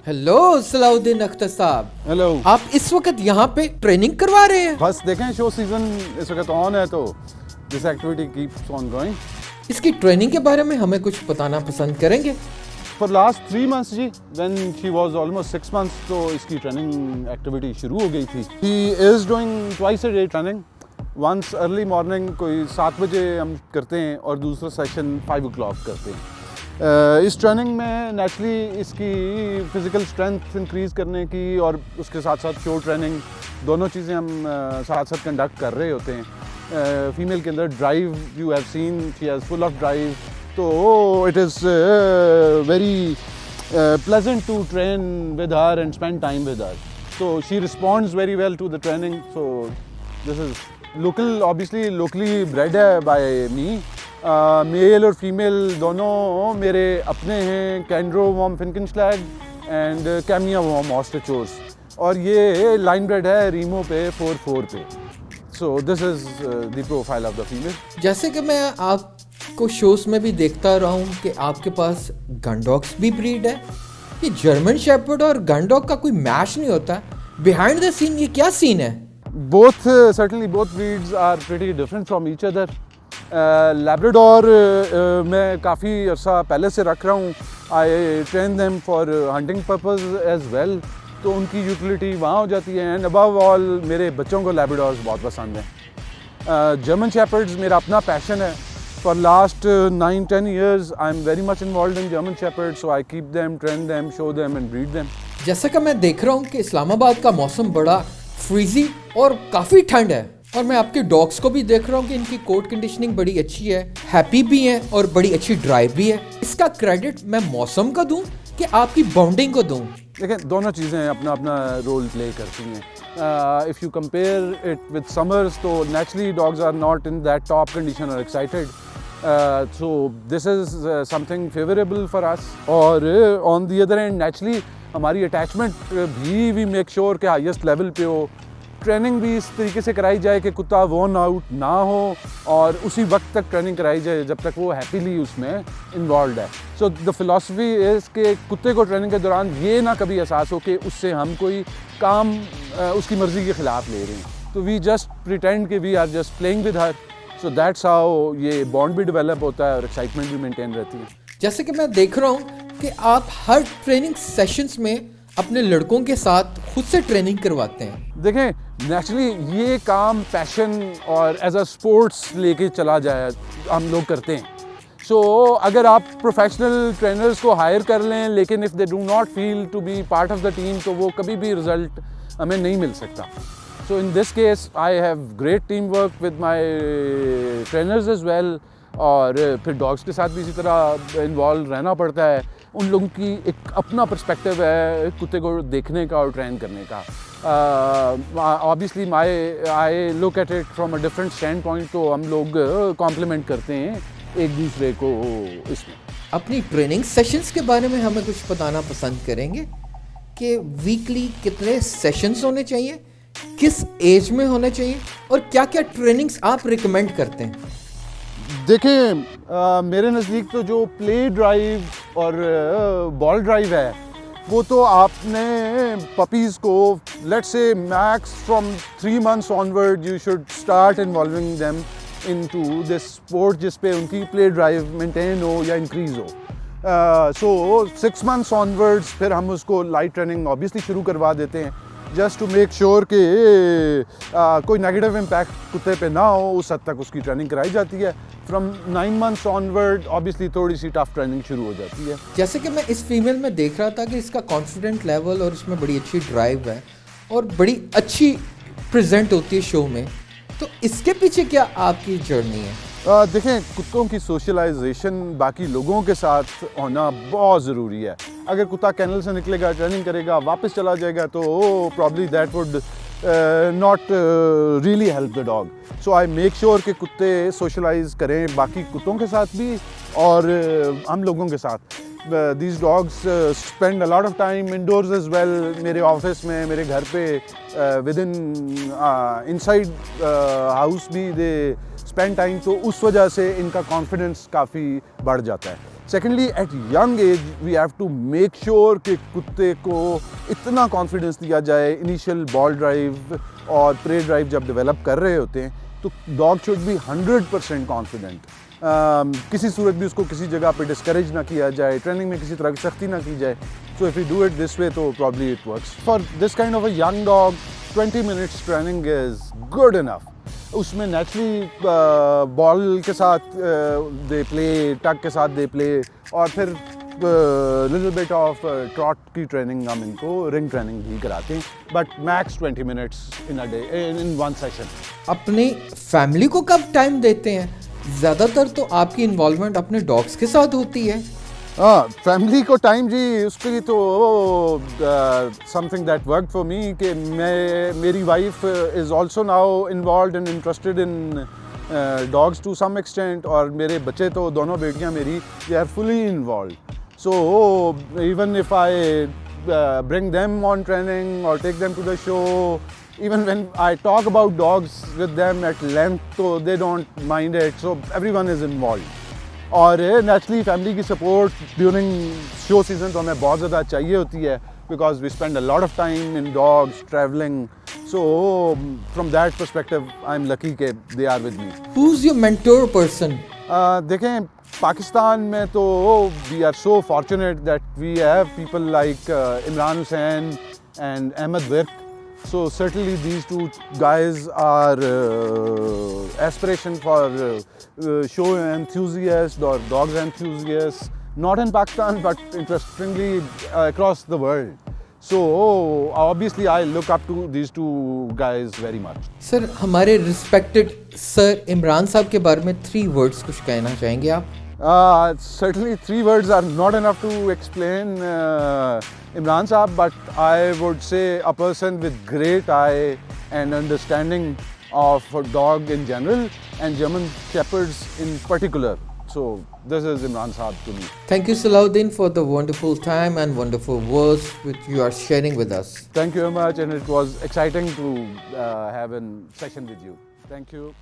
Hello Salauddin Akhtar साहब, hello. आप इस वक्त यहाँ पे ट्रेनिंग करवा रहे हैं? बस देखें, शो सीजन इस वक्त ऑन है तो this activity keeps on going. इसकी ट्रेनिंग के बारे में हमें कुछ बताना पसंद करेंगे? फॉर लास्ट 3 months जी, when she was almost 6 months तो इसकी ट्रेनिंग एक्टिविटी शुरू हो गई थी। He is doing twice a day training. Once early morning कोई 7 बजे हम करते हैं और दूसरा सेशन 5 o'clock करते हैं। इस ट्रेनिंग में नेचुरली इसकी फ़िज़िकल स्ट्रेंथ इंक्रीज़ करने की और उसके साथ साथ शो ट्रेनिंग दोनों चीज़ें हम साथ साथ कंडक्ट कर रहे होते हैं। फ़ीमेल के अंदर drive you have seen, she has full of drive, तो it is very pleasant to train with her and spend time with her. So she responds very well to the training. So this is obviously locally bred है by me. Mail और female दोनों मेरे अपने हैं, कैंड्रो warm फिनकिंशलैग and कैमिया warm ऑस्ट्रिचोर्स, और ये line bread है रीमो पे 4-4 पे। So this is the profile of the female. जैसे कि मैं आपको शोज में भी देखता रहा हूँ कि आपके पास गन डॉग्स भी ब्रीड है। ये जर्मन शेपर्ड और गन डॉग का कोई मैच नहीं होता, बिहाइंड द सीन ये क्या सीन है? Certainly both breeds are pretty different from each other. Labrador मैं काफ़ी अर्सा पहले से रख रहा हूँ। I train them for hunting purpose as well, तो उनकी यूटिलिटी वहाँ हो जाती है। एंड अबव ऑल मेरे बच्चों को लैब्राडोर्स बहुत पसंद हैं। जर्मन शेपर्ड्स मेरा अपना पैशन है। For last 9-10 years I am very much involve in German shepherds, so I keep them, train them, show them and breed them. जैसा कि मैं देख रहा हूँ कि इस्लामाबाद का मौसम बड़ा फ्रीजी और काफ़ी ठंड है, और मैं आपके डॉग्स को भी देख रहा हूँ कि इनकी कोट कंडीशनिंग बड़ी अच्छी है, हैप्पी भी हैं और बड़ी अच्छी ड्राइव भी है। इसका क्रेडिट मैं मौसम का दूं कि आपकी बॉन्डिंग को दूं? देखें, दोनों चीज़ें अपना अपना रोल प्ले करती हैं। If you compare it with summers तो naturally dogs are not in that top condition और excited, so this is something favourable for us. और on the other end naturally हमारी अटैचमेंट भी वी मेक श्योर के highest level पे हो। Training भी इस तरीके से कराई जाए कि कुत्ता वॉर्न आउट ना हो, और उसी वक्त तक ट्रेनिंग कराई जाए जब तक वो हैप्पीली उसमें इन्वॉल्व है। सो द फिलॉसफी इज़ कि कुत्ते को ट्रेनिंग के दौरान ये ना कभी एहसास हो कि उससे हम कोई काम उसकी मर्ज़ी के ख़िलाफ़ ले रहे हैं। तो वी जस्ट प्रिटेंड कि we are just playing with her, so that's how ये बॉन्ड भी डेवलप होता है और एक्साइटमेंट भी मेंटेन रहती है। जैसे कि मैं देख रहा हूँ कि आप हर ट्रेनिंग सेशंस में अपने लड़कों के साथ खुद से ट्रेनिंग करवाते हैं। देखें, नेचुरली ये काम पैशन और एज अ स्पोर्ट्स लेके चला जाए हम लोग करते हैं। सो अगर आप प्रोफेशनल ट्रेनर्स को हायर कर लें लेकिन if they do not feel to be part of the team तो वो कभी भी रिजल्ट हमें नहीं मिल सकता। So in this case I have great team work with my trainers as well, और फिर डॉग्स के साथ भी इसी तरह इन्वॉल्व रहना पड़ता है। उन लोगों की एक अपना पर्सपेक्टिव है कुत्ते को देखने का और ट्रेन करने का। Obviously I look at it from a different stand point, तो हम लोग कॉम्प्लीमेंट करते हैं एक दूसरे को इसमें। अपनी ट्रेनिंग सेशंस के बारे में हमें कुछ बताना पसंद करेंगे कि वीकली कितने सेशंस होने चाहिए, किस एज में होने चाहिए, और क्या क्या ट्रेनिंग्स आप रिकमेंड करते हैं? देखें, मेरे नज़दीक तो जो प्ले ड्राइव और बॉल ड्राइव है वो तो आपने पपीज़ को let's say max from 3 months onward you should start involving them into this sport जिस पे उनकी प्ले ड्राइव मेंटेन हो या इंक्रीज़ हो। सो 6 months ऑनवर्ड्स फिर हम उसको लाइट ट्रेनिंग ऑब्वियसली शुरू करवा देते हैं, जस्ट टू मेक श्योर कि कोई नेगेटिव इम्पैक्ट कुत्ते पे ना हो, उस हद तक उसकी ट्रेनिंग कराई जाती है। फ्रॉम 9 months ऑनवर्ड ऑब्वियसली थोड़ी सी टफ ट्रेनिंग शुरू हो जाती है। जैसे कि मैं इस फीमेल में देख रहा था कि इसका कॉन्फिडेंट लेवल और इसमें बड़ी अच्छी ड्राइव है और बड़ी अच्छी प्रेजेंट होती है शो में, तो इसके पीछे क्या आपकी जर्नी है? देखें, कुत्तों की सोशलाइजेशन बाकी लोगों के साथ होना बहुत ज़रूरी है। अगर कुत्ता कैनल से निकलेगा, ट्रेनिंग करेगा, वापस चला जाएगा तो probably that would not really help the dog. So I make sure कि कुत्ते सोशलाइज करें बाकी कुत्तों के साथ भी और हम लोगों के साथ। These dogs spend a lot of time indoors as well. मेरे ऑफिस में, मेरे घर पे, within inside house भी they spend time, तो उस वजह से इनका कॉन्फिडेंस काफ़ी बढ़ जाता है। Secondly at young age we have to make sure कि कुत्ते को इतना कॉन्फिडेंस दिया जाए इनिशियल बॉल ड्राइव और प्रे ड्राइव जब डेवलप कर रहे होते हैं तो डॉग शुड बी 100% कॉन्फिडेंट। किसी सूरत भी उसको किसी जगह पे डिस्करेज ना किया जाए, ट्रेनिंग में किसी तरह की सख्ती ना की जाए। So if you do it this way तो probably it works. For this kind of a young dog 20 minutes training is good enough. उसमें नेचुरली बॉल के साथ दे प्ले, टग के साथ दे प्ले, और फिर लिटिल बिट ऑफ ट्रॉट की training हम इनको रिंग ट्रेनिंग भी कराते हैं, but max 20 minutes in a day in one session. अपनी फैमिली को कब टाइम देते हैं? ज़्यादातर तो आपकी इन्वॉल्वमेंट अपने डॉग्स के साथ होती है। हाँ, फैमिली को टाइम जी, उसकी तो something that work for me कि मेरी wife is also now involve and interested in dogs to some extent, और मेरे बच्चे तो दोनों बेटियां मेरी they are fully involve. So even if I bring them on training or take them to the show, even when I talk about dogs with them at length, so they don't mind it, so everyone is involved. और naturally family की support during show season तो हमें बहुत ज़्यादा चाहिए होती है, because we spend a lot of time in dogs travelling. So from that perspective I am lucky के they are with me. Who is your mentor person? देखें, पाकिस्तान में तो we are so fortunate that we have people like Imran Hussain and Ahmad Virk. So certainly these two guys are aspiration for show enthusiasts or dogs enthusiasts, not in Pakistan but interestingly across the world. So obviously I look up to these two guys very much. Sir, हमारे respected sir Imran साहब के बारे में 3 words कुछ कहना चाहेंगे आप? Certainly 3 words are not enough to explain Imran Saab, but I would say a person with great eye and understanding of a dog in general and German Shepherds in particular. So this is Imran Saab to me. Thank you, Salahuddin, for the wonderful time and wonderful words which you are sharing with us. Thank you very much, and it was exciting to have a session with you. Thank you.